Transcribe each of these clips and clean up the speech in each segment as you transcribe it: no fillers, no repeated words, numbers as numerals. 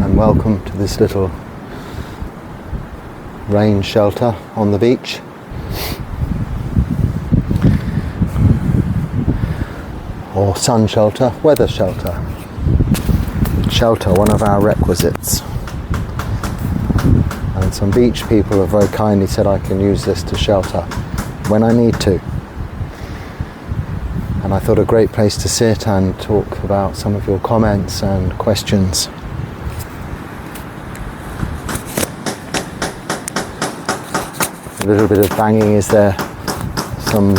and welcome to this little rain shelter on the beach. Or sun shelter, weather shelter. Shelter, one of our requisites. And some beach people have very kindly said I can use this to shelter when I need to. And I thought a great place to sit and talk about some of your comments and questions. A little bit of banging is there. Some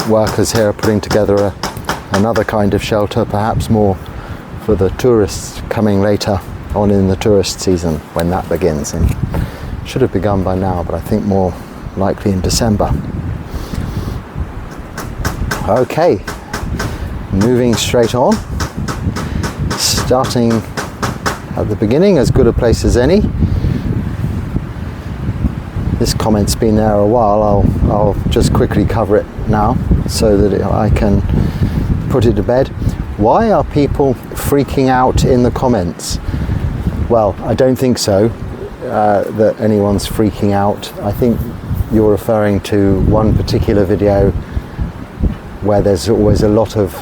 workers here are putting together another kind of shelter, perhaps more for the tourists coming later on in the tourist season when that begins. And should have begun by now, but I think more likely in December. Okay, moving straight on. Starting at the beginning, as good a place as any. This comment's been there a while. I'll just quickly cover it now so that I can put it to bed. Why are people freaking out in the comments? Well, I don't think so, that anyone's freaking out. I think you're referring to one particular video where there's always a lot of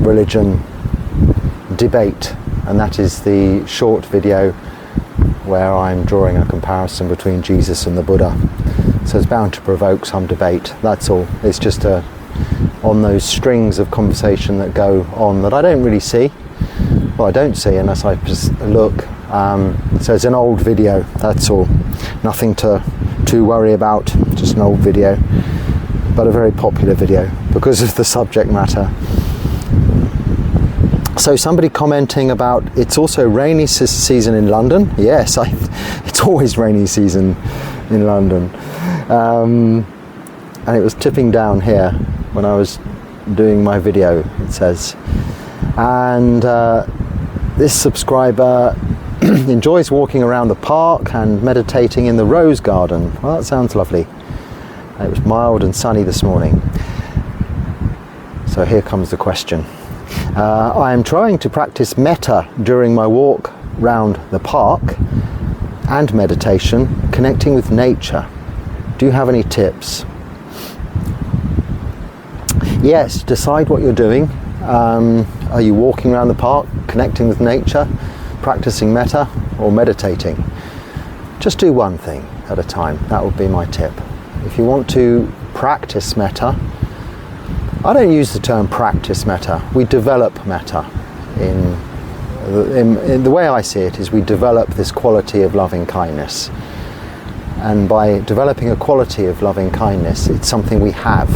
religion debate, and that is the short video where I'm drawing a comparison between Jesus and the Buddha. So it's bound to provoke some debate, that's all. It's just on those strings of conversation that go on that I don't really see. Well, I don't see unless I just look. So it's an old video, that's all. Nothing to worry about, just an old video, but a very popular video because of the subject matter. So somebody commenting about it's also rainy season in London. Yes, it's always rainy season in London. And it was tipping down here when I was doing my video, it says. And this subscriber enjoys walking around the park and meditating in the rose garden. Well, that sounds lovely. It was mild and sunny this morning. So here comes the question. I am trying to practice metta during my walk round the park and meditation, connecting with nature. Do you have any tips? Yes, decide what you're doing. Are you walking around the park, connecting with nature, practicing metta, or meditating? Just do one thing at a time. That would be my tip. If you want to practice metta, I don't use the term practice metta. We develop metta. In the way I see it is we develop this quality of loving kindness. And by developing a quality of loving kindness, it's something we have.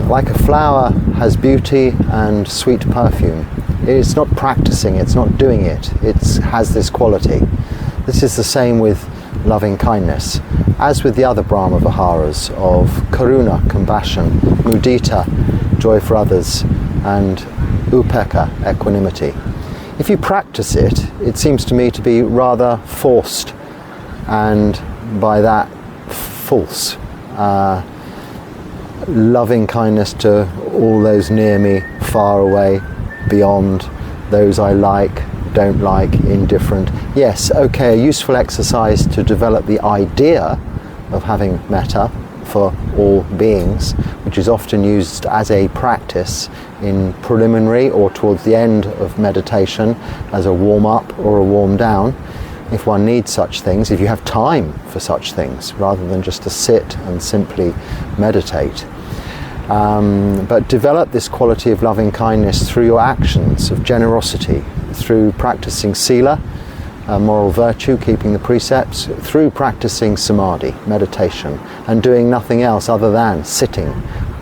Like a flower has beauty and sweet perfume. It's not practicing, it's not doing it. It has this quality. This is the same with loving kindness. As with the other Brahma Viharas of karuna, compassion, mudita, joy for others, and upekkha, equanimity. If you practice it, it seems to me to be rather forced, and by that, false. Loving kindness to all those near me, far away, beyond, those I like, don't like, indifferent. Yes, okay, a useful exercise to develop the idea of having metta for all beings, which is often used as a practice in preliminary or towards the end of meditation as a warm-up or a warm-down. If one needs such things, if you have time for such things, rather than just to sit and simply meditate. But develop this quality of loving kindness through your actions, of generosity, through practicing sila, moral virtue, keeping the precepts, through practicing samadhi, meditation, and doing nothing else other than sitting,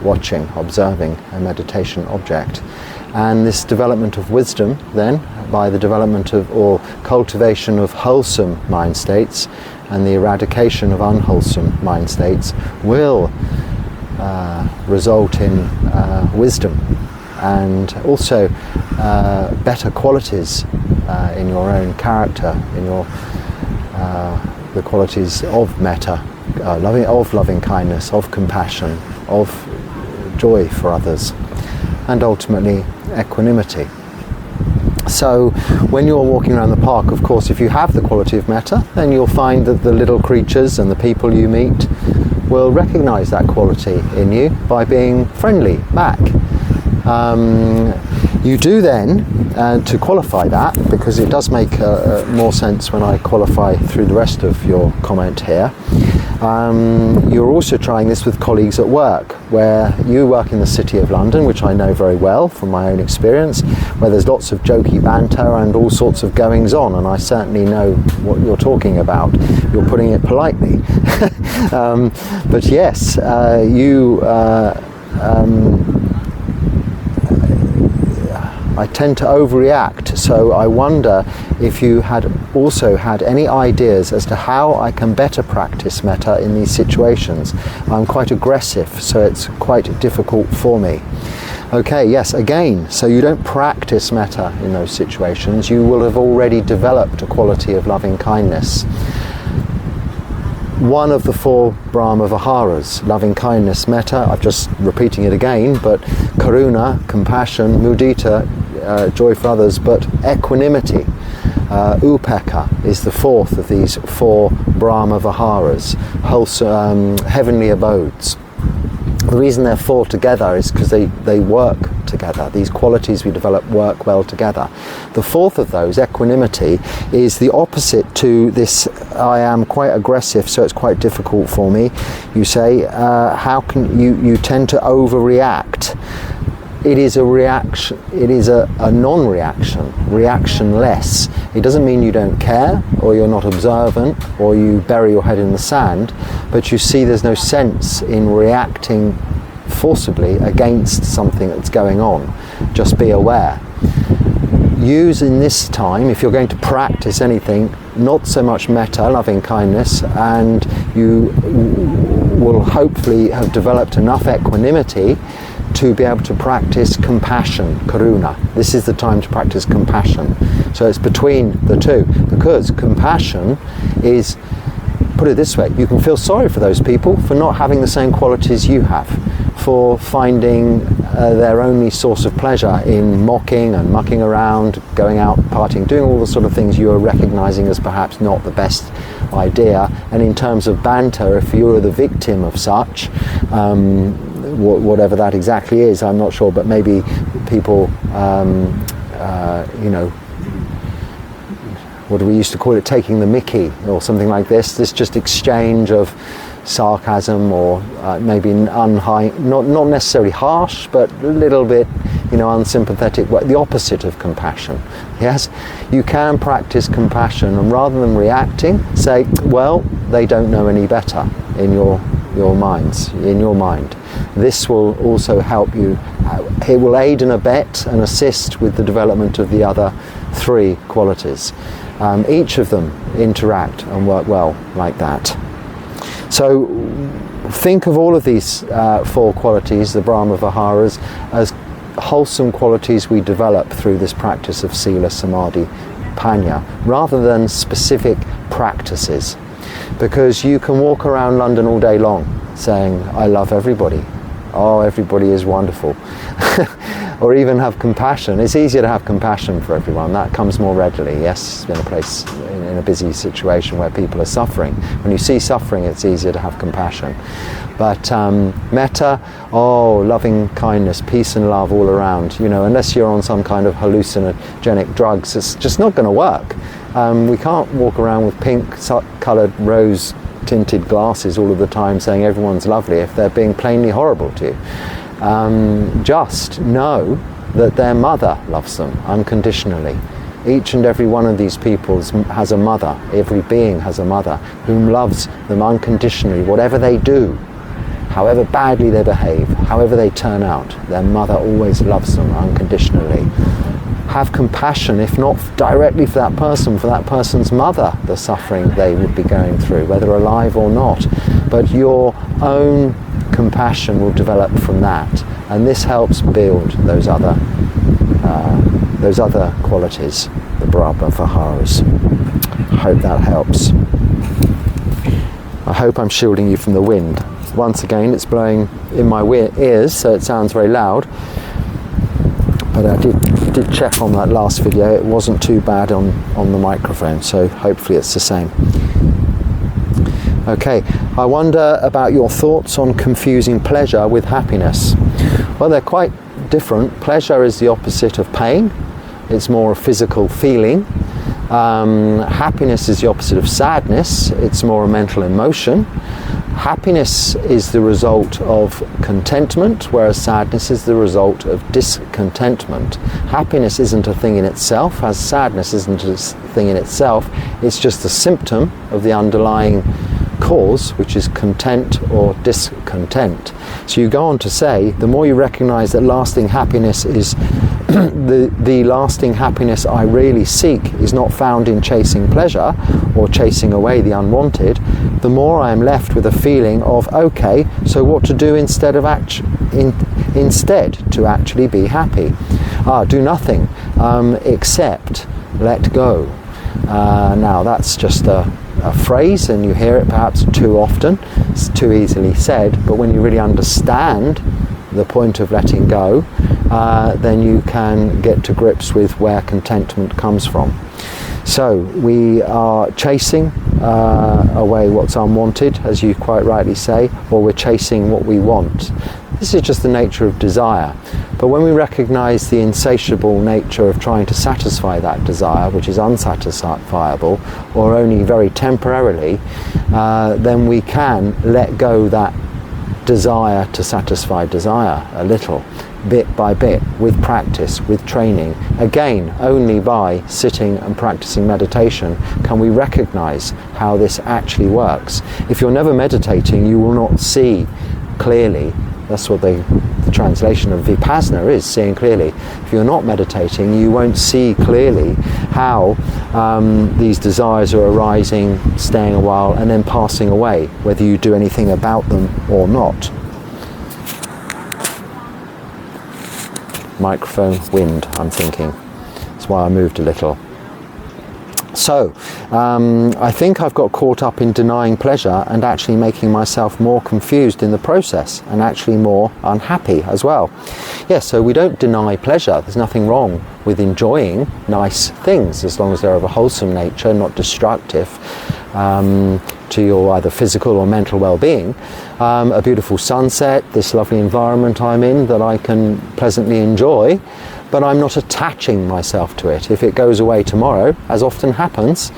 watching, observing a meditation object. And this development of wisdom, then, by the development of or cultivation of wholesome mind states and the eradication of unwholesome mind states, will result in wisdom and also better qualities in your own character, in your the qualities of metta, loving kindness, of compassion, of joy for others, and ultimately equanimity. So when you're walking around the park, of course, if you have the quality of metta, then you'll find that the little creatures and the people you meet will recognize that quality in you by being friendly back. You do then, to qualify that, because it does make more sense when I qualify through the rest of your comment here, you're also trying this with colleagues at work, where you work in the City of London, which I know very well from my own experience, where there's lots of jokey banter and all sorts of goings on, and I certainly know what you're talking about. You're putting it politely. But yes, I tend to overreact, so I wonder if you had also had any ideas as to how I can better practice metta in these situations. I'm quite aggressive, so it's quite difficult for me. Okay, yes, again, so you don't practice metta in those situations. You will have already developed a quality of loving kindness. One of the 4 Brahma Viharas, loving kindness, metta, I'm just repeating it again, but karuna, compassion, mudita, joy for others, but equanimity, upekkha, is the 4th of these 4 Brahma Viharas, wholesome, heavenly abodes. The reason they're 4 together is because they work together. These qualities we develop work well together. The 4th of those, equanimity, is the opposite to this. I am quite aggressive, so it's quite difficult for me. You say, how can you tend to overreact? It is a reaction. It is a non-reaction, reactionless. It doesn't mean you don't care, or you're not observant, or you bury your head in the sand, but you see there's no sense in reacting forcibly against something that's going on. Just be aware. Use in this time, if you're going to practice anything, not so much metta, loving kindness, and you will hopefully have developed enough equanimity to be able to practice compassion, karuna. This is the time to practice compassion. So it's between the two, because compassion is, put it this way, you can feel sorry for those people for not having the same qualities you have, for finding their only source of pleasure in mocking and mucking around, going out, partying, doing all the sort of things you are recognizing as perhaps not the best idea. And in terms of banter, if you are the victim of such, whatever that exactly is, I'm not sure, but maybe people, what do we used to call it, taking the mickey or something like this just exchange of sarcasm, or maybe not necessarily harsh, but a little bit, unsympathetic, the opposite of compassion. Yes, you can practice compassion, and rather than reacting, say, well, they don't know any better in your minds, in your mind. This will also help you. It will aid and abet and assist with the development of the other 3 qualities. Each of them interact and work well like that. So think of all of these 4 qualities, the Brahma Viharas, as wholesome qualities we develop through this practice of sila, samadhi, panya, rather than specific practices. Because you can walk around London all day long saying, I love everybody. Oh, everybody is wonderful. Or even have compassion. It's easier to have compassion for everyone. That comes more readily, yes, in a place, in a busy situation where people are suffering. When you see suffering, it's easier to have compassion. But metta, loving kindness, peace and love all around. Unless you're on some kind of hallucinogenic drugs, it's just not going to work. We can't walk around with pink-coloured, rose-tinted glasses all of the time saying everyone's lovely if they're being plainly horrible to you. Just know that their mother loves them unconditionally. Each and every one of these people has a mother. Every being has a mother whom loves them unconditionally. Whatever they do, however badly they behave, however they turn out, their mother always loves them unconditionally. Have compassion, if not directly for that person's mother, the suffering they would be going through, whether alive or not. But your own compassion will develop from that, and this helps build those other qualities, the Brahma Viharas. I hope that helps. I hope I'm shielding you from the wind. once again it's blowing in my ears, so it sounds very loud. But I did check on that last video, it wasn't too bad on the microphone, so hopefully it's the same. Okay, I wonder about your thoughts on confusing pleasure with happiness. Well, they're quite different. Pleasure is the opposite of pain. It's more a physical feeling. Happiness is the opposite of sadness. It's more a mental emotion. Happiness is the result of contentment, whereas sadness is the result of discontentment. Happiness isn't a thing in itself, as sadness isn't a thing in itself. It's just a symptom of the underlying cause, which is content or discontent. So you go on to say, the more you recognize that lasting happiness is the lasting happiness I really seek is not found in chasing pleasure or chasing away the unwanted, the more I am left with a feeling of, okay, so what to do instead of instead to actually be happy? Do nothing except let go. Now that's just a phrase, and you hear it perhaps too often. It's too easily said, but when you really understand the point of letting go, then you can get to grips with where contentment comes from. So we are chasing away what's unwanted, as you quite rightly say, or we're chasing what we want. This is just the nature of desire. But when we recognize the insatiable nature of trying to satisfy that desire, which is unsatisfiable, or only very temporarily, then we can let go that desire to satisfy desire a little, bit by bit, with practice, with training. Again, only by sitting and practicing meditation can we recognize how this actually works. If you're never meditating, you will not see clearly. That's what the translation of vipassana is, seeing clearly. If you're not meditating, you won't see clearly how these desires are arising, staying a while, and then passing away, whether you do anything about them or not. Microphone, wind, I'm thinking. That's why I moved a little. So, I think I've got caught up in denying pleasure and actually making myself more confused in the process, and actually more unhappy as well. Yeah, so we don't deny pleasure. There's nothing wrong with enjoying nice things, as long as they're of a wholesome nature, not destructive to your either physical or mental well-being. A beautiful sunset, this lovely environment I'm in that I can pleasantly enjoy, but I'm not attaching myself to it. If it goes away tomorrow, as often happens,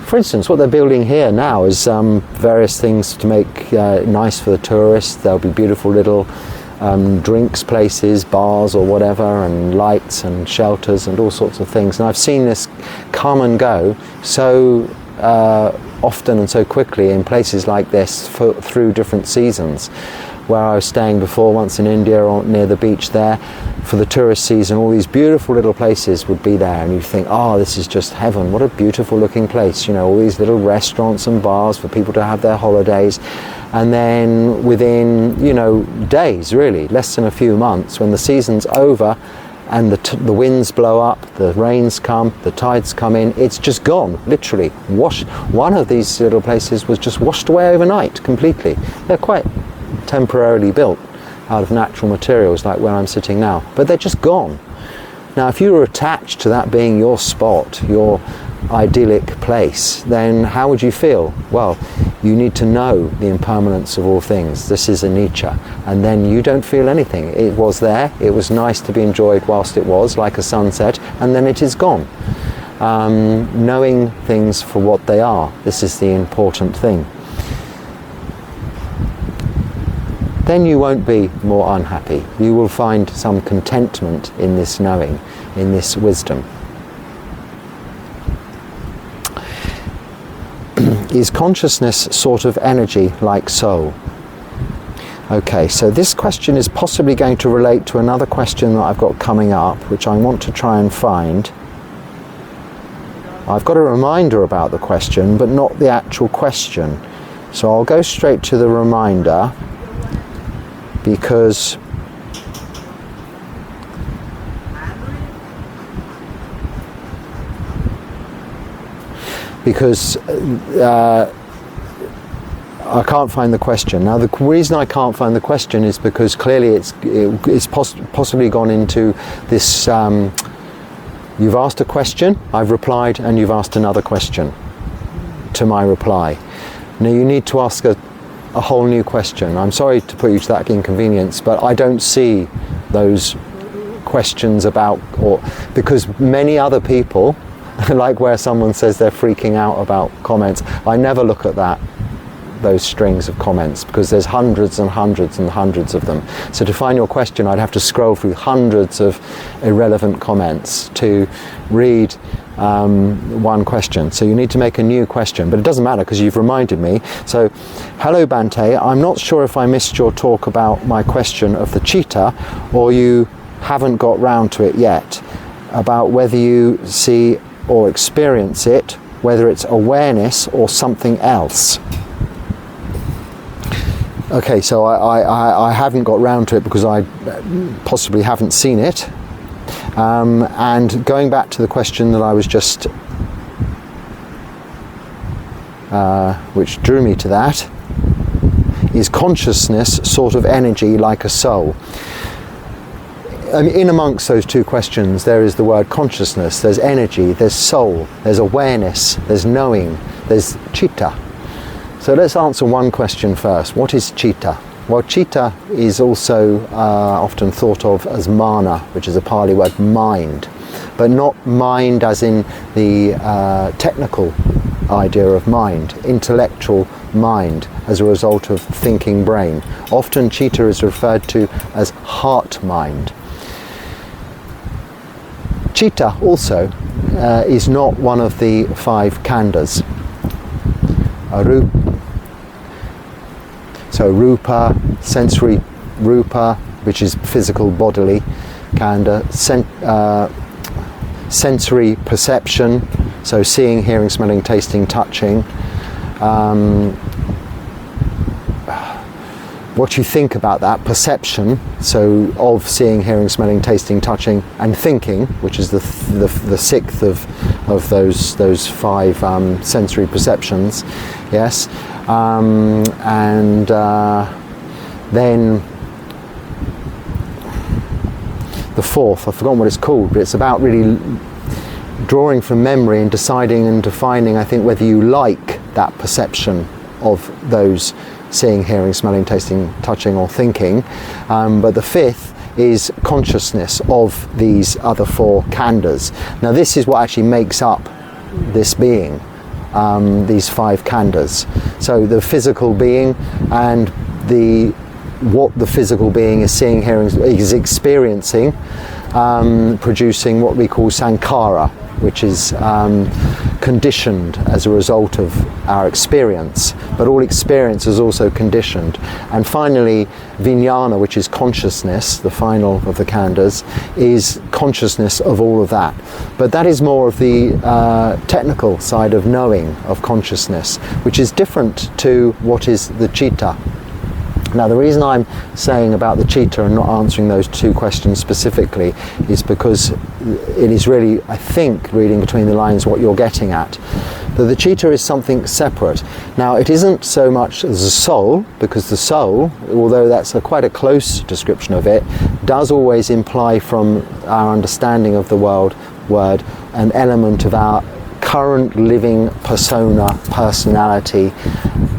for instance, what they're building here now is various things to make nice for the tourists. There'll be beautiful little drinks places, bars or whatever, and lights and shelters and all sorts of things. And I've seen this come and go so often and so quickly in places like this through different seasons. Where I was staying before, once in India or near the beach there, for the tourist season, all these beautiful little places would be there, and you think, oh, this is just heaven, what a beautiful looking place, you know, all these little restaurants and bars for people to have their holidays. And then within, you know, days, really, less than a few months, when the season's over and the winds blow up, the rains come, the tides come in, it's just gone, literally. One of these little places was just washed away overnight, completely. They're quite temporarily built out of natural materials, like where I'm sitting now, but they're just gone. Now, if you were attached to that being your spot, your idyllic place, then how would you feel? Well, you need to know the impermanence of all things. This is anicca, and then you don't feel anything. It was there, it was nice to be enjoyed whilst it was, like a sunset, and then it is gone. Knowing things for what they are, this is the important thing. Then you won't be more unhappy. You will find some contentment in this knowing, in this wisdom. Is consciousness sort of energy like soul? Okay, so this question is possibly going to relate to another question that I've got coming up, which I want to try and find. I've got a reminder about the question, but not the actual question. So I'll go straight to the reminder, because I can't find the question. Now, the reason I can't find the question is because clearly it's possibly gone into this, you've asked a question, I've replied, and you've asked another question to my reply. Now, you need to ask a whole new question. I'm sorry to put you to that inconvenience, but I don't see those questions about, or because many other people, like where someone says they're freaking out about comments, I never look at those strings of comments, because there's hundreds and hundreds and hundreds of them. So to find your question, I'd have to scroll through hundreds of irrelevant comments to read one question. So you need to make a new question, but it doesn't matter because you've reminded me. So, hello Bhante, I'm not sure if I missed your talk about my question of the citta, or you haven't got round to it yet, about whether you see or experience it, whether it's awareness or something else. Okay, so I haven't got round to it because I possibly haven't seen it. And going back to the question that I was just, which drew me to that, is consciousness sort of energy like a soul? I mean, in amongst those two questions, there is the word consciousness, there's energy, there's soul, there's awareness, there's knowing, there's citta. So let's answer one question first. What is citta? Well, citta is also often thought of as mana, which is a Pali word, mind, but not mind as in the technical idea of mind, intellectual mind as a result of thinking brain. Often citta is referred to as heart mind. Citta also is not one of the 5 khandhas. So rupa, sensory rupa, which is physical bodily khandha, sensory perception, so seeing, hearing, smelling, tasting, touching, what you think about that, perception, so of seeing, hearing, smelling, tasting, touching, and thinking, which is the 6th of those 5 sensory perceptions, yes, and then the 4th, I've forgotten what it's called, but it's about really drawing from memory and deciding and defining, I think, whether you like that perception of those seeing, hearing, smelling, tasting, touching, or thinking. But the 5th is consciousness of these other 4 khandhas. Now this is what actually makes up this being, these 5 khandhas. So the physical being and what the physical being is seeing, hearing, is experiencing, producing what we call sankhara, which is conditioned as a result of our experience, but all experience is also conditioned. And finally, vijnana, which is consciousness, the final of the khandhas, is consciousness of all of that. But that is more of the technical side of knowing, of consciousness, which is different to what is the citta. Now, the reason I'm saying about the citta and not answering those 2 questions specifically is because it is really, I think, reading between the lines what you're getting at. That the citta is something separate. Now, it isn't so much as a soul, because the soul, although that's quite a close description of it, does always imply from our understanding of the word an element of our current living persona, personality,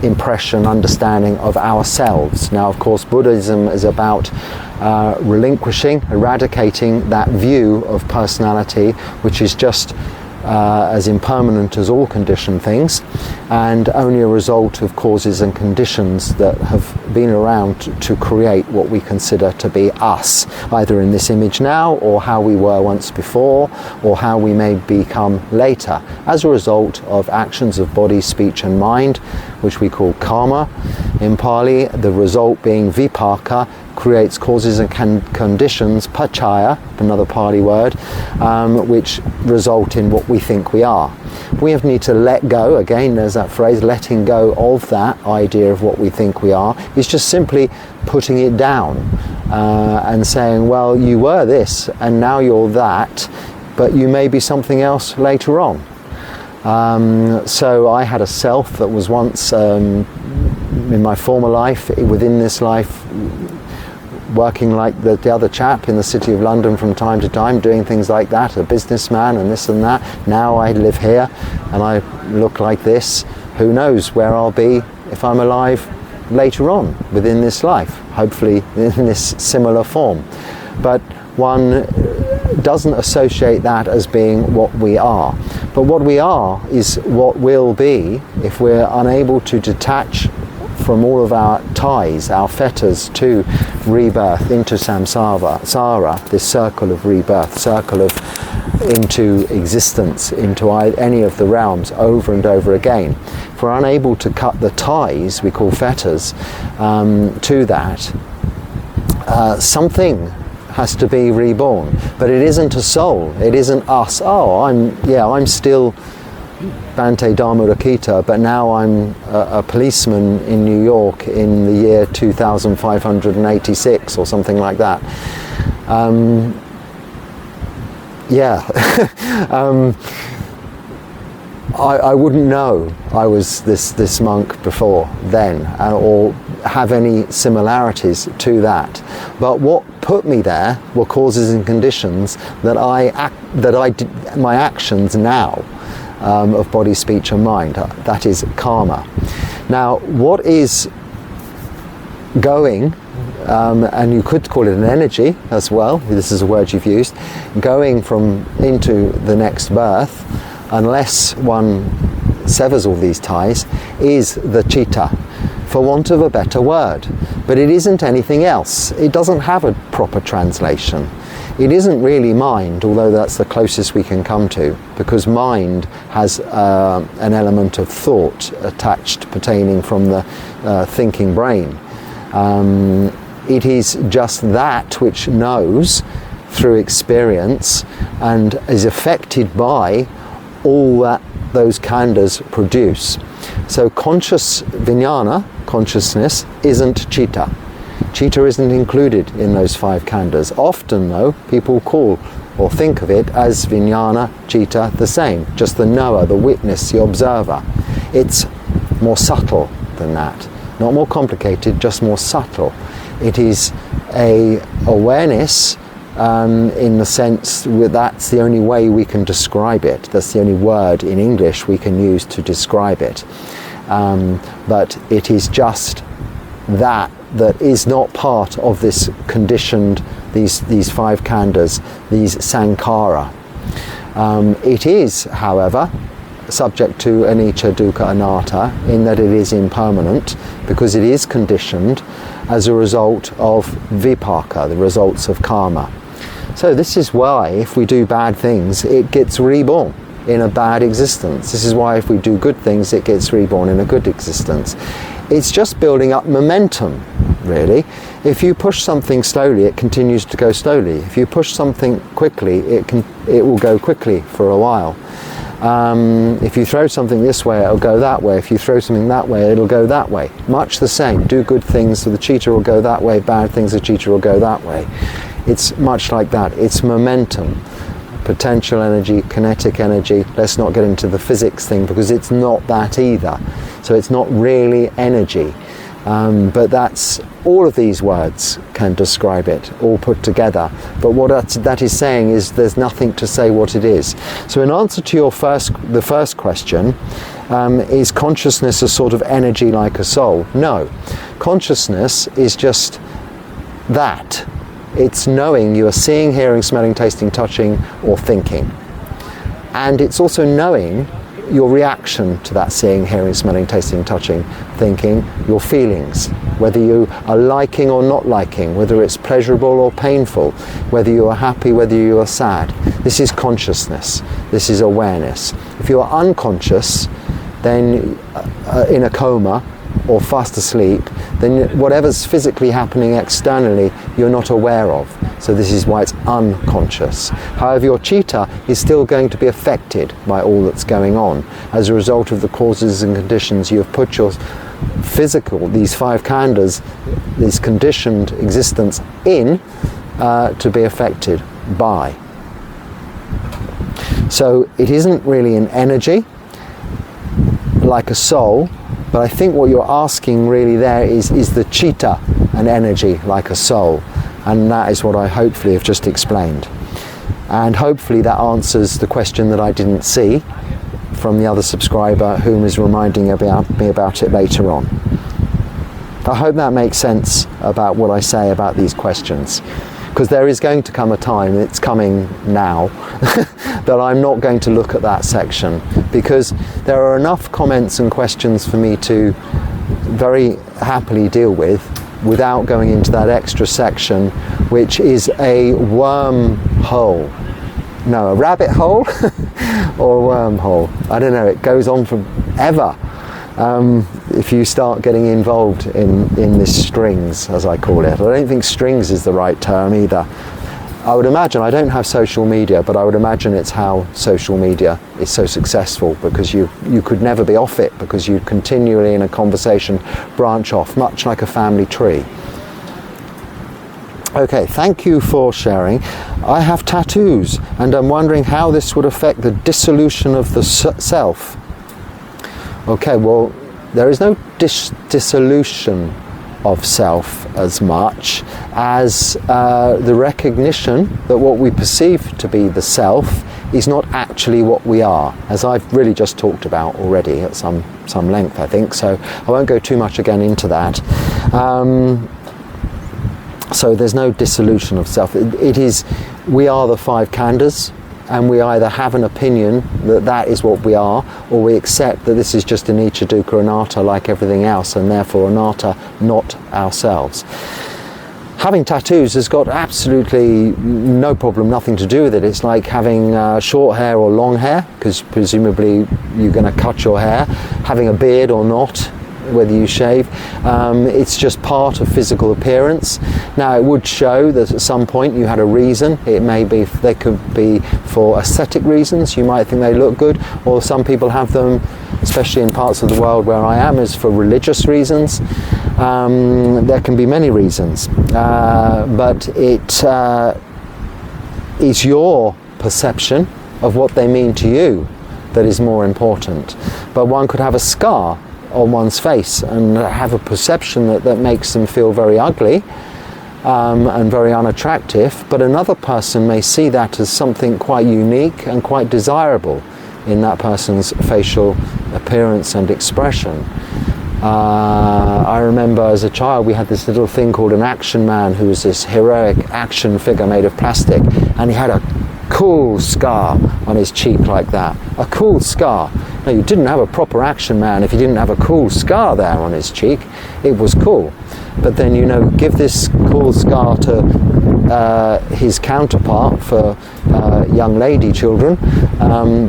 impression, understanding of ourselves. Now, of course, Buddhism is about relinquishing, eradicating that view of personality, which is just as impermanent as all conditioned things, and only a result of causes and conditions that have been around to create what we consider to be us, either in this image now, or how we were once before, or how we may become later, as a result of actions of body, speech and mind, which we call karma in Pali, the result being vipaka, creates causes and conditions, pachaya, another Pali word, which result in what we think we are. We need to let go, again there's that phrase, letting go of that idea of what we think we are, is just simply putting it down and saying, well, you were this and now you're that, but you may be something else later on. So I had a self that was once in my former life, within this life, working like the other chap in the City of London from time to time, doing things like that, a businessman and this and that. Now I live here and I look like this. Who knows where I'll be if I'm alive later on within this life, hopefully in this similar form. But one doesn't associate that as being what we are. But what we are is what will be if we're unable to detach from all of our ties, our fetters to rebirth, into samsara, this circle of rebirth, into existence, into any of the realms over and over again. If we're unable to cut the ties, we call fetters, to that, something has to be reborn. But it isn't a soul, it isn't us. Oh, I'm still Bhante Dhammarakkhita, but now I'm a policeman in New York in the year 2586 or something like that. I wouldn't know I was this monk before then, or have any similarities to that. But what put me there were causes and conditions that my actions now, of body, speech and mind, that is karma. Now, what is going, and you could call it an energy as well, this is a word you've used, going from into the next birth, unless one severs all these ties, is the citta, for want of a better word. But it isn't anything else. It doesn't have a proper translation. It isn't really mind, although that's the closest we can come to, because mind has an element of thought attached, pertaining from the thinking brain. It is just that which knows through experience and is affected by all that those khandhas produce. So conscious vijnana, consciousness, isn't citta. Citta isn't included in those 5 khandhas. Often, though, people call or think of it as vijnana, citta, the same, just the knower, the witness, the observer. It's more subtle than that. Not more complicated, just more subtle. It is a awareness in the sense that that's the only way we can describe it. That's the only word in English we can use to describe it. But it is just that is not part of this conditioned, these 5 khandhas, these sankhara. It is, however, subject to anicca, dukkha, anatta, in that it is impermanent, because it is conditioned as a result of vipaka, the results of karma. So this is why if we do bad things, it gets reborn in a bad existence. This is why if we do good things, it gets reborn in a good existence. It's just building up momentum, really. If you push something slowly, it continues to go slowly. If you push something quickly, it will go quickly for a while. If you throw something this way, it'll go that way. If you throw something that way, it'll go that way. Much the same. Do good things, so the citta will go that way. Bad things, the citta will go that way. It's much like that. It's momentum. Potential energy, kinetic energy. Let's not get into the physics thing, because it's not that either. So it's not really energy. But that's, all of these words can describe it, all put together. But what that is saying is there's nothing to say what it is. So in answer to the first question, is consciousness a sort of energy like a soul? No. Consciousness is just that. It's knowing. You are seeing, hearing, smelling, tasting, touching, or thinking. And it's also knowing your reaction to that seeing, hearing, smelling, tasting, touching, thinking, your feelings, whether you are liking or not liking, whether it's pleasurable or painful, whether you are happy, whether you are sad. This is consciousness. This is awareness. If you are unconscious, then in a coma or fast asleep, then whatever's physically happening externally, you're not aware of. So this is why it's unconscious. However, your citta is still going to be affected by all that's going on as a result of the causes and conditions you have put your physical, these 5 khandhas, this conditioned existence in, to be affected by. So it isn't really an energy like a soul, But I think what you're asking really there is the citta an energy like a soul? And that is what I hopefully have just explained. And hopefully that answers the question that I didn't see from the other subscriber whom is reminding me about it later on. I hope that makes sense about what I say about these questions. Because there is going to come a time, it's coming now, that I'm not going to look at that section, because there are enough comments and questions for me to very happily deal with without going into that extra section, which is a wormhole. No, a rabbit hole or a wormhole. I don't know, it goes on forever. If you start getting involved in this strings, as I call it. I don't think strings is the right term either. I would imagine, I don't have social media, but I would imagine it's how social media is so successful, because you could never be off it, because you continually in a conversation branch off, much like a family tree. Okay, thank you for sharing. I have tattoos, and I'm wondering how this would affect the dissolution of the self. Okay, well, there is no dissolution of self as much as the recognition that what we perceive to be the self is not actually what we are, as I've really just talked about already at some length, I think, so I won't go too much again into that. So there's no dissolution of self. It is, we are the five khandhas, and we either have an opinion that that is what we are, or we accept that this is just anicca, dukkha, anatta like everything else, and therefore anatta, not ourselves. Having tattoos has got absolutely no problem, nothing to do with it. It's like having short hair or long hair, because presumably you're going to cut your hair. Having a beard or not, whether you shave, it's just part of physical appearance. Now, it would show that at some point you had a reason. It may be, they could be for aesthetic reasons. You might think they look good, or some people have them, especially in parts of the world where I am, is for religious reasons. There can be many reasons, but it is your perception of what they mean to you that is more important. But one could have a scar on one's face and have a perception that makes them feel very ugly and very unattractive, but another person may see that as something quite unique and quite desirable in that person's facial appearance and expression. I remember as a child we had this little thing called an action man, who was this heroic action figure made of plastic, and he had a cool scar on his cheek like that. A cool scar. Now, you didn't have a proper action man if you didn't have a cool scar there on his cheek. It was cool. But then, you know, give this cool scar to his counterpart for young lady children,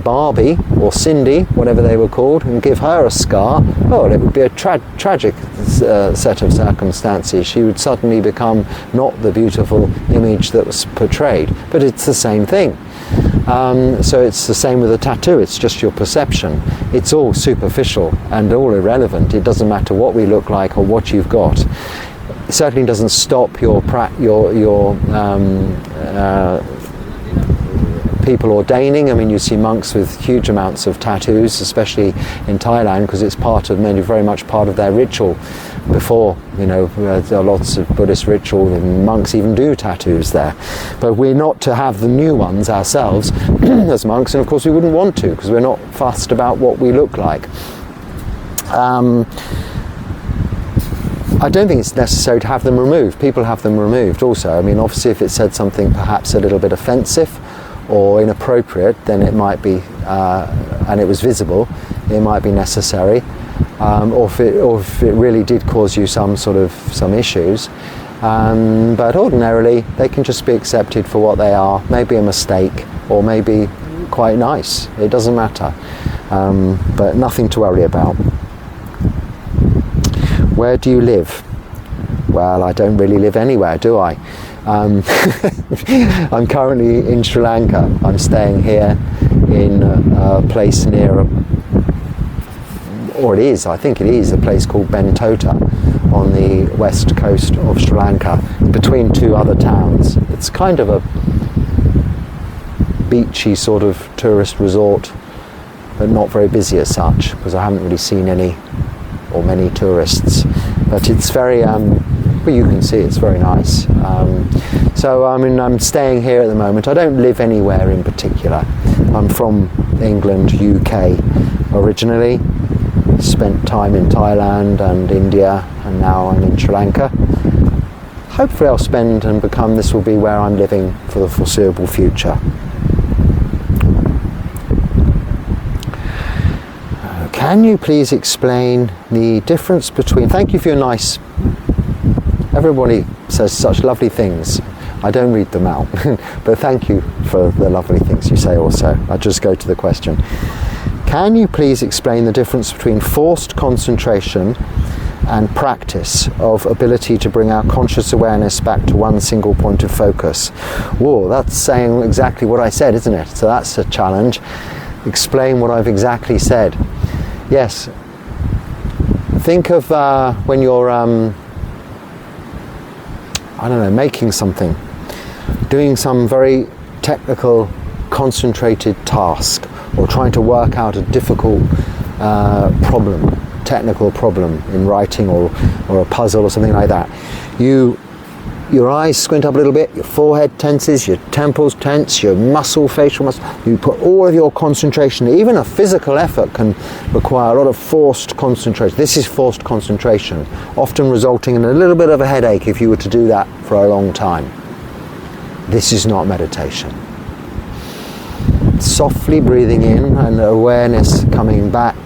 Barbie or Cindy, whatever they were called, and give her a scar. Oh, it would be a tragic set of circumstances. She would suddenly become not the beautiful image that was portrayed. But it's the same thing. So it's the same with a tattoo. It's just your perception. It's all superficial and all irrelevant. It doesn't matter what we look like or what you've got. It certainly doesn't stop your people ordaining. I mean, you see monks with huge amounts of tattoos, especially in Thailand, because it's very much part of their ritual. Before, you know, there are lots of Buddhist ritual, and monks even do tattoos there. But we're not to have the new ones ourselves as monks, and of course we wouldn't want to, because we're not fussed about what we look like. I don't think it's necessary to have them removed. People have them removed also. I mean, obviously if it said something perhaps a little bit offensive or inappropriate, then it might be, and it was visible, it might be necessary. Or if it really did cause you some issues. But ordinarily, they can just be accepted for what they are. Maybe a mistake, or maybe quite nice. It doesn't matter. But nothing to worry about. Where do you live? Well, I don't really live anywhere, do I? I'm currently in Sri Lanka. I'm staying here in a place near, or it is, I think it is, a place called Bentota on the west coast of Sri Lanka, between two other towns. It's kind of a beachy sort of tourist resort, but not very busy as such, because I haven't really seen any or many tourists. But it's very, well, you can see it's very nice. So I mean, I'm staying here at the moment. I don't live anywhere in particular. I'm from England, UK originally. Spent time in Thailand and India, and now I'm in Sri Lanka. Hopefully I'll spend and become, this will be where I'm living for the foreseeable future. Can you please explain the difference between, thank you for your nice, everybody says such lovely things. I don't read them out, but thank you for the lovely things you say also. I'll just go to the question. Can you please explain the difference between forced concentration and practice of ability to bring our conscious awareness back to one single point of focus? Whoa, that's saying exactly what I said, isn't it? So that's a challenge. Explain what I've exactly said. Yes. Think of when you're, I don't know, making something, doing some very technical, concentrated task, or trying to work out a difficult technical problem in writing or a puzzle or something like that. Your eyes squint up a little bit, your forehead tenses, your temples tense, your facial muscle. You put all of your concentration. Even a physical effort can require a lot of forced concentration. This is forced concentration, often resulting in a little bit of a headache if you were to do that for a long time. This is not meditation. Softly breathing in and awareness coming back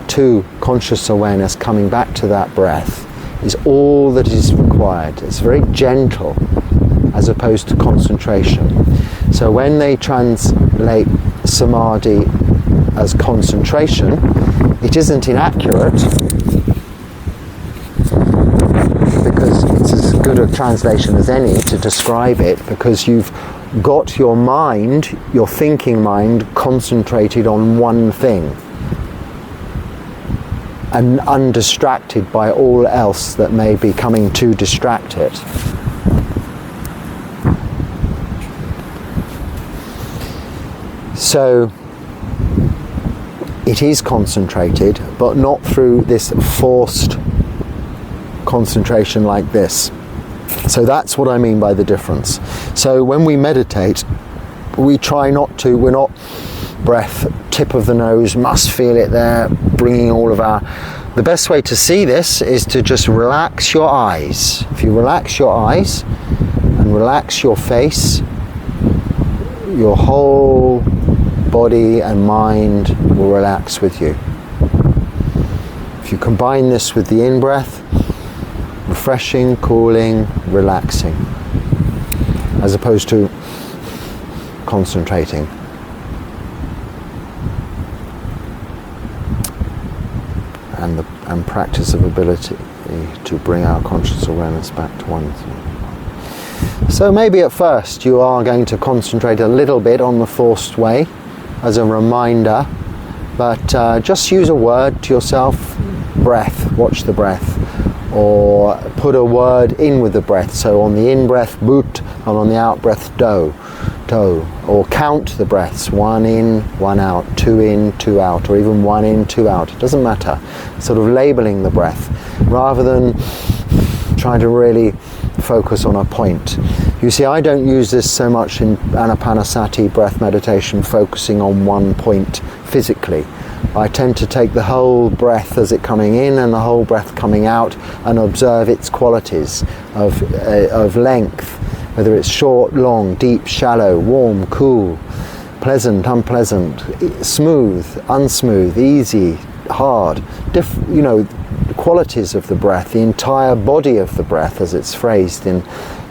to conscious awareness, coming back to that breath, is all that is required. It's very gentle as opposed to concentration. So when they translate samadhi as concentration, it isn't inaccurate, because it's as good a translation as any to describe it, because you've got your mind, your thinking mind, concentrated on one thing and undistracted by all else that may be coming to distract it. So it is concentrated, but not through this forced concentration like this. So that's what I mean by the difference. So when we meditate, we try not to, we're not breath, tip of the nose, must feel it there, bringing all of our... The best way to see this is to just relax your eyes. If you relax your eyes and relax your face, your whole body and mind will relax with you. If you combine this with the in-breath, refreshing, cooling, relaxing, as opposed to concentrating. And practice of ability to bring our conscious awareness back to one thing. So maybe at first you are going to concentrate a little bit on the forced way as a reminder, but just use a word to yourself, breath, watch the breath, or put a word in with the breath. So on the in-breath, boot, and on the out-breath, do, or count the breaths, 1 in, 1 out, 2 in, 2 out, or even 1 in, 2 out. It doesn't matter. Sort of labeling the breath rather than trying to really focus on a point. You see, I don't use this so much in Anapanasati breath meditation, focusing on one point physically. I tend to take the whole breath as it coming in and the whole breath coming out and observe its qualities of length, whether it's short, long, deep, shallow, warm, cool, pleasant, unpleasant, smooth, unsmooth, easy, hard, qualities of the breath, the entire body of the breath as it's phrased in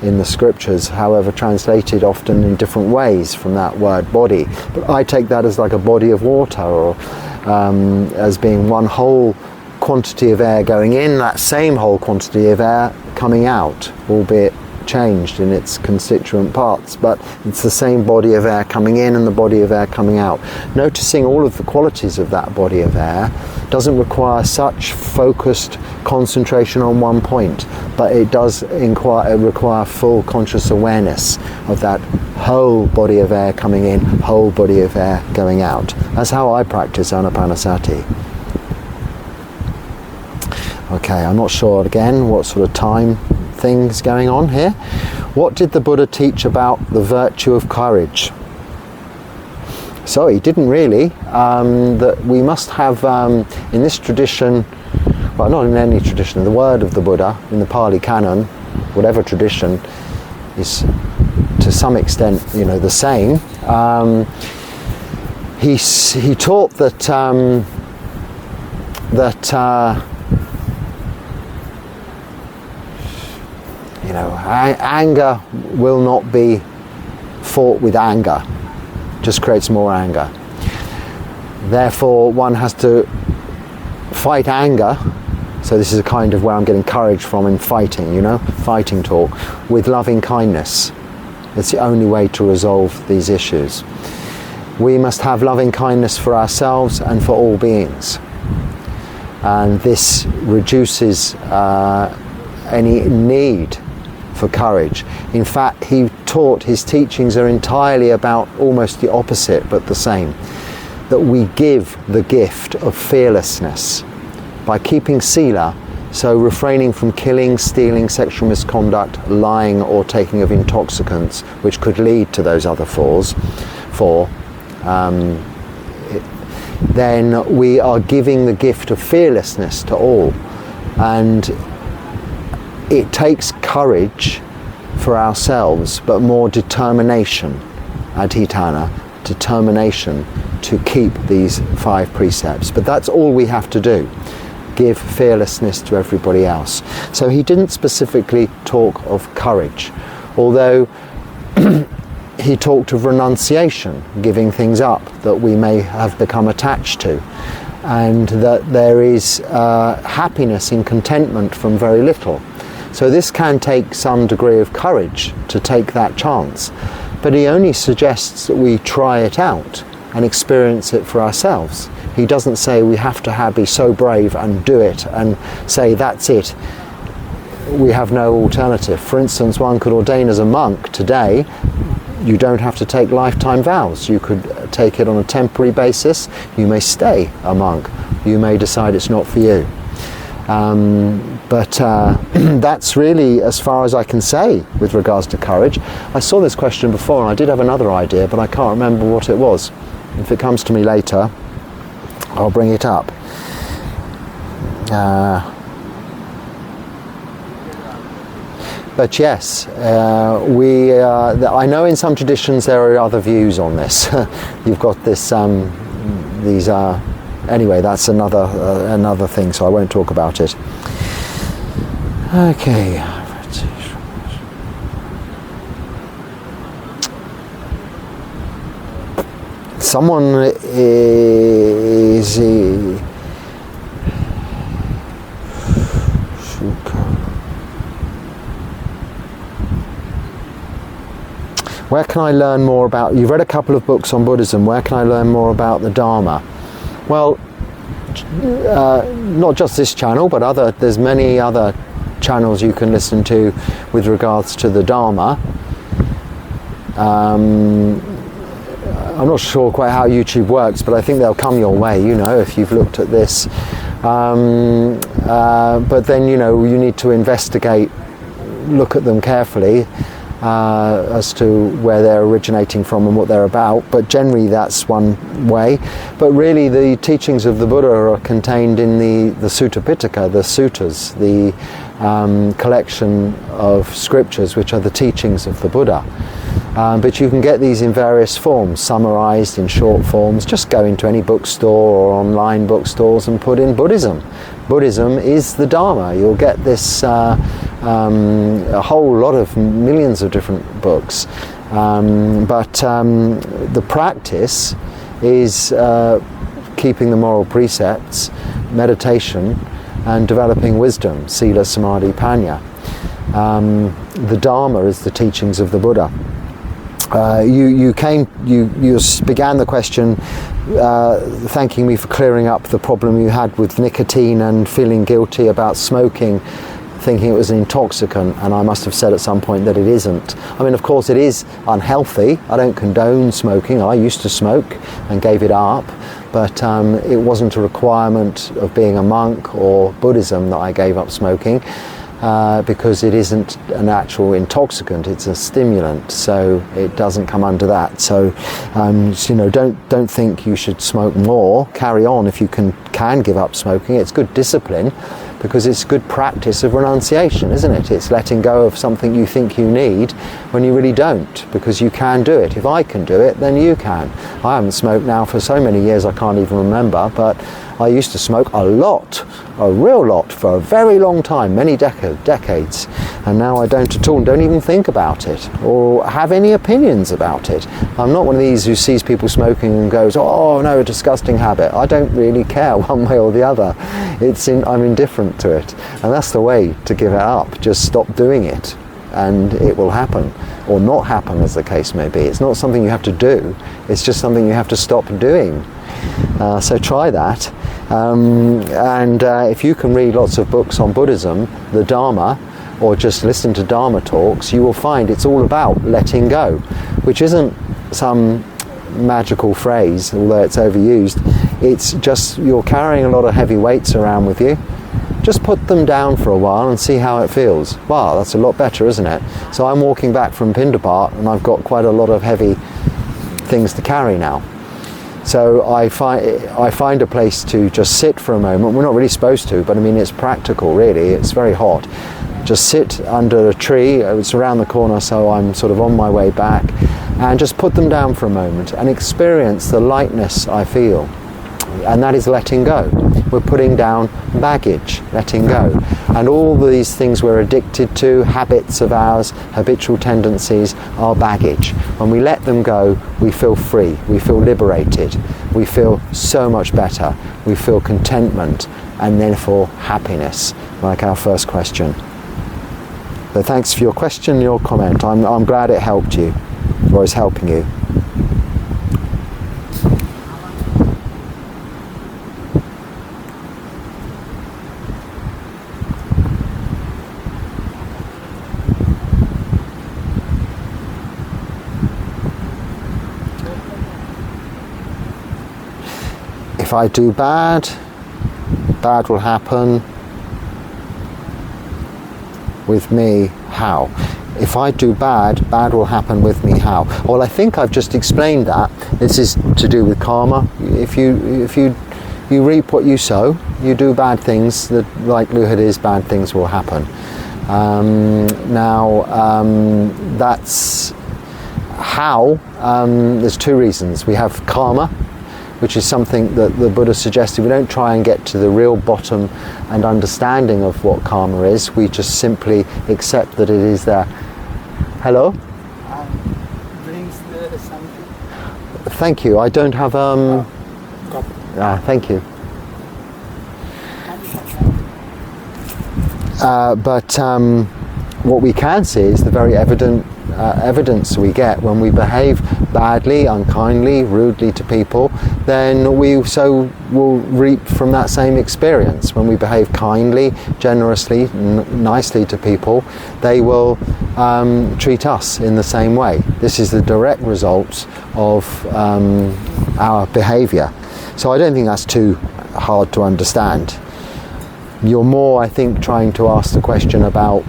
the scriptures, however translated often in different ways from that word body. But I take that as like a body of water, or as being one whole quantity of air going in, that same whole quantity of air coming out, albeit changed in its constituent parts, but it's the same body of air coming in and the body of air coming out. Noticing all of the qualities of that body of air doesn't require such focused concentration on one point, but it does require full conscious awareness of that whole body of air coming in, whole body of air going out. That's how I practice Anapanasati. Okay, I'm not sure again what sort of time thing's going on here. What did the Buddha teach about the virtue of courage? So he didn't really. That we must have, in this tradition, well, not in any tradition, the word of the Buddha, in the Pali Canon, whatever tradition, is to some extent, the same. He taught that anger will not be fought with anger, just creates more anger. Therefore, one has to fight anger. So this is a kind of where I'm getting courage from in fighting, fighting talk, with loving kindness. It's the only way to resolve these issues. We must have loving kindness for ourselves and for all beings. And this reduces any need for courage. In fact, he taught, his teachings are entirely about almost the opposite, but the same. That we give the gift of fearlessness by keeping sila, so refraining from killing, stealing, sexual misconduct, lying, or taking of intoxicants, which could lead to those other then we are giving the gift of fearlessness to all. And it takes courage for ourselves, but more determination, adhitthana, determination to keep these 5 precepts. But that's all we have to do. Give fearlessness to everybody else. So he didn't specifically talk of courage, although he talked of renunciation, giving things up that we may have become attached to, and that there is happiness in contentment from very little. So this can take some degree of courage to take that chance, but he only suggests that we try it out and experience it for ourselves. He doesn't say we have to be so brave and do it and say that's it. We have no alternative. For instance, one could ordain as a monk today. You don't have to take lifetime vows. You could take it on a temporary basis. You may stay a monk. You may decide it's not for you. But that's really as far as I can say with regards to courage. I saw this question before and I did have another idea, but I can't remember what it was. If it comes to me later, I'll bring it up. But yes, I know in some traditions there are other views on this. You've got this, anyway, that's another thing, so I won't talk about it. Okay. Someone is... Where can I learn more about... You've read a couple of books on Buddhism. Where can I learn more about the Dharma? Well, not just this channel, but there's many other channels you can listen to with regards to the Dharma. I'm not sure quite how YouTube works, but I think they'll come your way, if you've looked at this. But then, you need to investigate, look at them carefully as to where they're originating from and what they're about. But generally, that's one way. But really, the teachings of the Buddha are contained in the Sutta Pitaka, the suttas, the collection of scriptures, which are the teachings of the Buddha. But you can get these in various forms, summarized in short forms. Just go into any bookstore or online bookstores and put in Buddhism. Buddhism is the Dharma. You'll get this a whole lot of millions of different books. But the practice is keeping the moral precepts, meditation, and developing wisdom, sila, samadhi, panya. The Dharma is the teachings of the Buddha. You began the question thanking me for clearing up the problem you had with nicotine and feeling guilty about smoking thinking it was an intoxicant, and I must have said at some point that it isn't. I mean, of course it is unhealthy. I don't condone smoking. I used to smoke and gave it up, but it wasn't a requirement of being a monk or Buddhism that I gave up smoking, because it isn't an actual intoxicant, it's a stimulant, so it doesn't come under that. So you know, don't think you should smoke more. Carry on if you can give up smoking. It's good discipline, because it's good practice of renunciation, isn't it? It's letting go of something you think you need when you really don't, because you can do it. If I can do it, then you can. I haven't smoked now for so many years I can't even remember, but I used to smoke a lot, a real lot, for a very long time, many decades, and now I don't at all, and don't even think about it or have any opinions about it. I'm not one of these who sees people smoking and goes, oh no, a disgusting habit. I don't really care one way or the other. I'm indifferent to it, and that's the way to give it up. Just stop doing it and it will happen, or not happen, as the case may be. It's not something you have to do, it's just something you have to stop doing. So try that, and if you can read lots of books on Buddhism, the Dharma, or just listen to Dharma talks, you will find it's all about letting go, which isn't some magical phrase, although it's overused. It's just, you're carrying a lot of heavy weights around with you. Just put them down for a while and see how it feels. Wow, that's a lot better, isn't it? So I'm walking back from Pindapat and I've got quite a lot of heavy things to carry now. So I find a place to just sit for a moment. We're not really supposed to, but I mean, it's practical really. It's very hot. Just sit under a tree. It's around the corner, so I'm sort of on my way back, and just put them down for a moment and experience the lightness I feel. And that is letting go. We're putting down baggage, letting go. And all these things we're addicted to, habits of ours, habitual tendencies, are baggage. When we let them go, we feel free, we feel liberated, we feel so much better, we feel contentment, and therefore happiness, like our first question. So thanks for your question, your comment. I'm glad it helped you, or is helping you. If I do bad, bad will happen with me. How? If I do bad, bad will happen with me. How? Well, I think I've just explained that. This is to do with karma. If you reap what you sow, you do bad things, the likelihood is bad things will happen. That's how. There's two reasons. We have karma, which is something that the Buddha suggested. We don't try and get to the real bottom and understanding of what karma is. We just simply accept that it is there. Hello? Brings something. Thank you. I don't have... thank you. But what we can see is the very evidence we get when we behave badly, unkindly, rudely to people, then we will reap from that same experience. When we behave kindly, generously, nicely to people, they will treat us in the same way. This is the direct result of our behaviour. So I don't think that's too hard to understand. You're more, I think, trying to ask the question about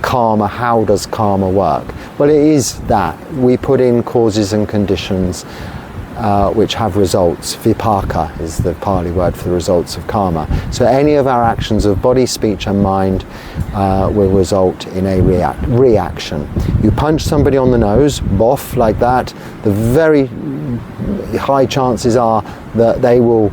karma. How does karma work? Well, it is that we put in causes and conditions which have results. Vipaka is the Pali word for the results of karma. So any of our actions of body, speech and mind will result in a reaction. You punch somebody on the nose, boff, like that, the very high chances are that they will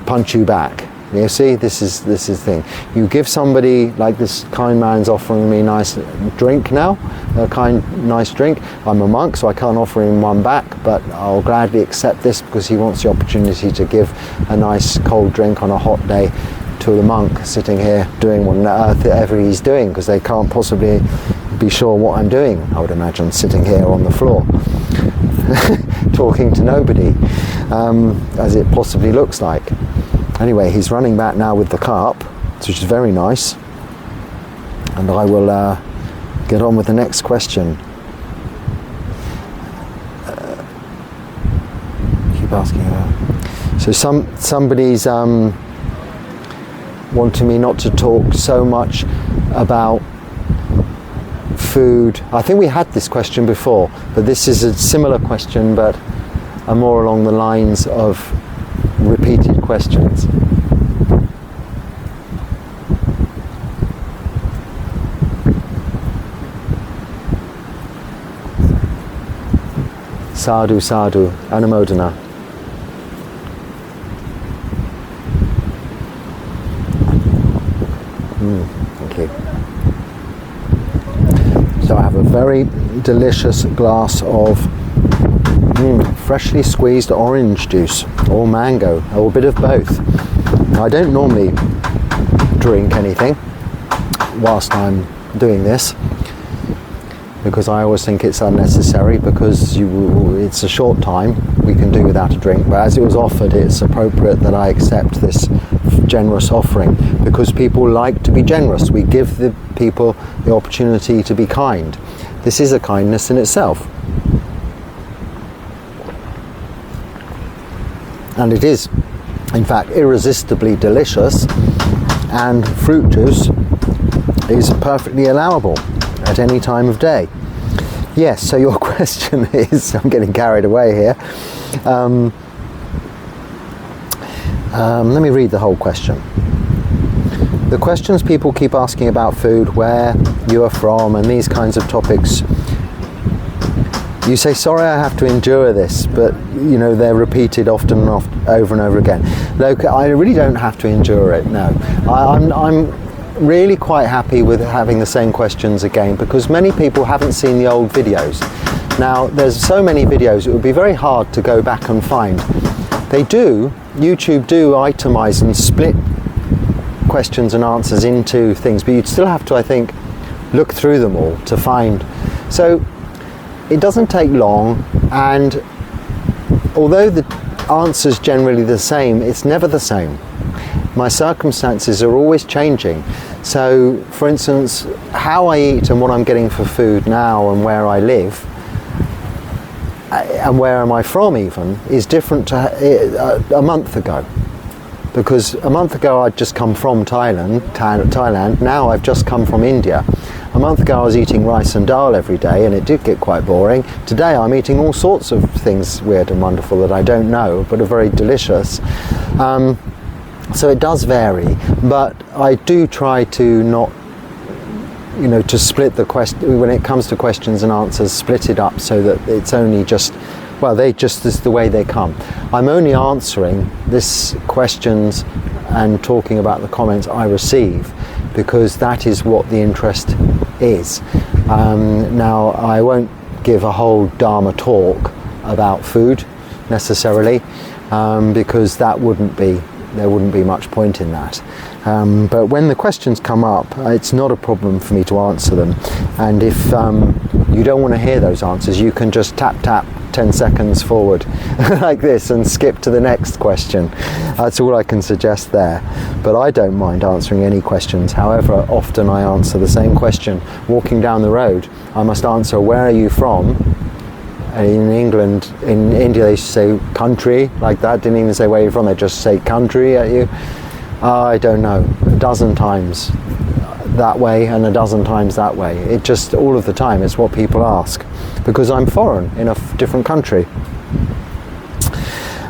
punch you back. You see, this is the thing. You give somebody, like this kind man's offering me a nice drink now, nice drink. I'm a monk, so I can't offer him one back, but I'll gladly accept this because he wants the opportunity to give a nice cold drink on a hot day to the monk sitting here doing whatever he's doing, because they can't possibly be sure what I'm doing, I would imagine, sitting here on the floor talking to nobody, as it possibly looks like. Anyway, he's running back now with the cup, which is very nice. and I will get on with the next question. Keep asking about. So somebody's wanting me not to talk so much about food. I think we had this question before, but this is a similar question, but more along the lines of repeated questions. Sadhu, sadhu, anumodana. Thank you. So I have a very delicious glass of freshly squeezed orange juice, or mango, or a bit of both. I don't normally drink anything whilst I'm doing this, because I always think it's unnecessary, because it's a short time, we can do without a drink, but as it was offered, it's appropriate that I accept this generous offering, because people like to be generous. We give the people the opportunity to be kind. This is a kindness in itself. And it is, in fact, irresistibly delicious, and fruit juice is perfectly allowable at any time of day. Yes, so your question is, I'm getting carried away here. Let me read the whole question. The questions people keep asking about food, where you are from, and these kinds of topics. You say, sorry I have to endure this, but they're repeated often and over and over again. Look, I really don't have to endure it, no. I'm really quite happy with having the same questions again, because many people haven't seen the old videos. Now, there's so many videos, it would be very hard to go back and find. YouTube do itemize and split questions and answers into things, but you'd still have to, I think, look through them all to find. So it doesn't take long, and although the answer's generally the same, it's never the same. My circumstances are always changing. So, for instance, how I eat and what I'm getting for food now and where I live, and where am I from even, is different to a month ago. Because a month ago I'd just come from Thailand, now I've just come from India. A month ago I was eating rice and dal every day, and it did get quite boring. Today I'm eating all sorts of things weird and wonderful that I don't know, but are very delicious. So it does vary, but I do try to not, to split the question, when it comes to questions and answers, split it up so that it's only just, is the way they come. I'm only answering this questions and talking about the comments I receive, because that is what the interest is. Now, I won't give a whole Dharma talk about food necessarily, because there wouldn't be much point in that. But when the questions come up, it's not a problem for me to answer them. And if you don't want to hear those answers, you can just tap 10 seconds forward like this and skip to the next question. That's all I can suggest there. But I don't mind answering any questions. However often I answer the same question. Walking down the road, I must answer, where are you from? In England, in India, they say country, like that. Didn't even say where you're from, they just say country at you. I don't know, a dozen times that way and a dozen times that way. It just, all of the time, it's what people ask, because I'm foreign in a different country.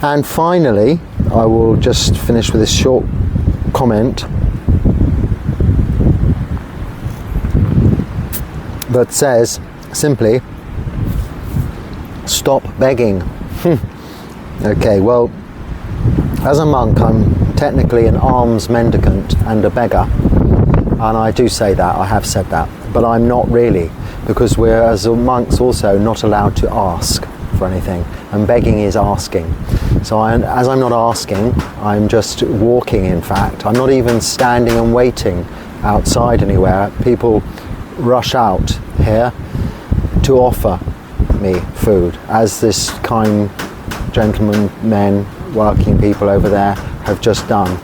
And finally, I will just finish with this short comment that says, simply, stop begging. Okay, well, as a monk, I'm technically an alms mendicant and a beggar, and I do say that, I have said that, but I'm not really, because we're, as monks, also not allowed to ask for anything, and begging is asking. So as I'm not asking, I'm just walking, in fact. I'm not even standing and waiting outside anywhere. People rush out here to offer me food, as this kind gentleman, men, working people over there have just done.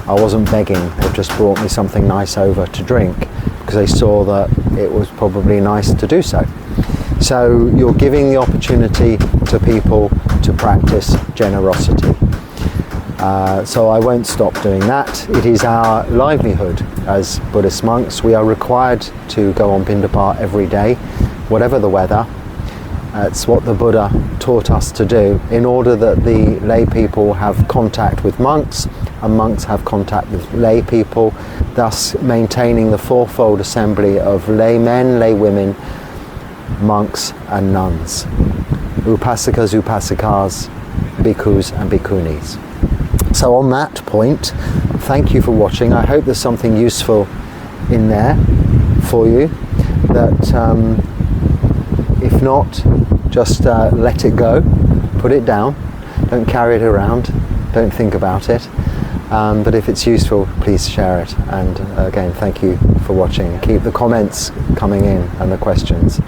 I wasn't begging, they've just brought me something nice over to drink, because they saw that it was probably nice to do so. So you're giving the opportunity to people to practice generosity. So I won't stop doing that. It is our livelihood as Buddhist monks. We are required to go on Pindapat every day, whatever the weather. It's what the Buddha taught us to do in order that the lay people have contact with monks and monks have contact with lay people, thus maintaining the fourfold assembly of lay men, lay women, monks and nuns, upasakas, upasikas, bhikkhus and bhikkhunis. So on that point, thank you for watching. I hope there's something useful in there for you, that if not, just let it go, put it down, don't carry it around, don't think about it. But if it's useful, please share it. And again, thank you for watching. Keep the comments coming in and the questions.